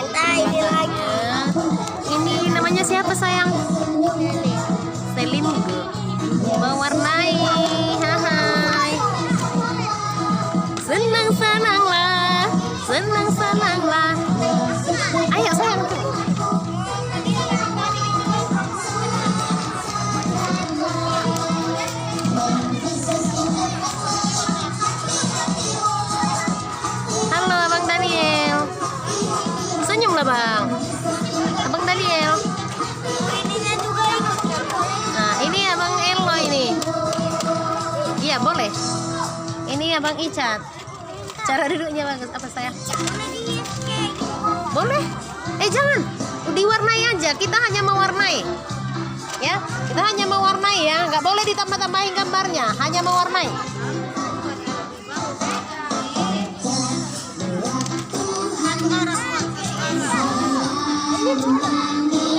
ini lagi. Ini namanya siapa sayang? Selim mewarnai. Hai. Senang-senanglah. Ayo sayang. Halo Abang Daniel. Senyumlah Bang. Abang Daniel. Ininya juga ikut. Nah, ini Abang Elo ini. Iya, boleh. Ini Abang Icat. Cara duduknya bagus apa sayang? Boleh. Jangan. Diwarnai aja. Kita hanya mewarnai. Ya, kita hanya mewarnai ya. Nggak boleh ditambah-tambahin gambarnya. Hanya mewarnai. Ini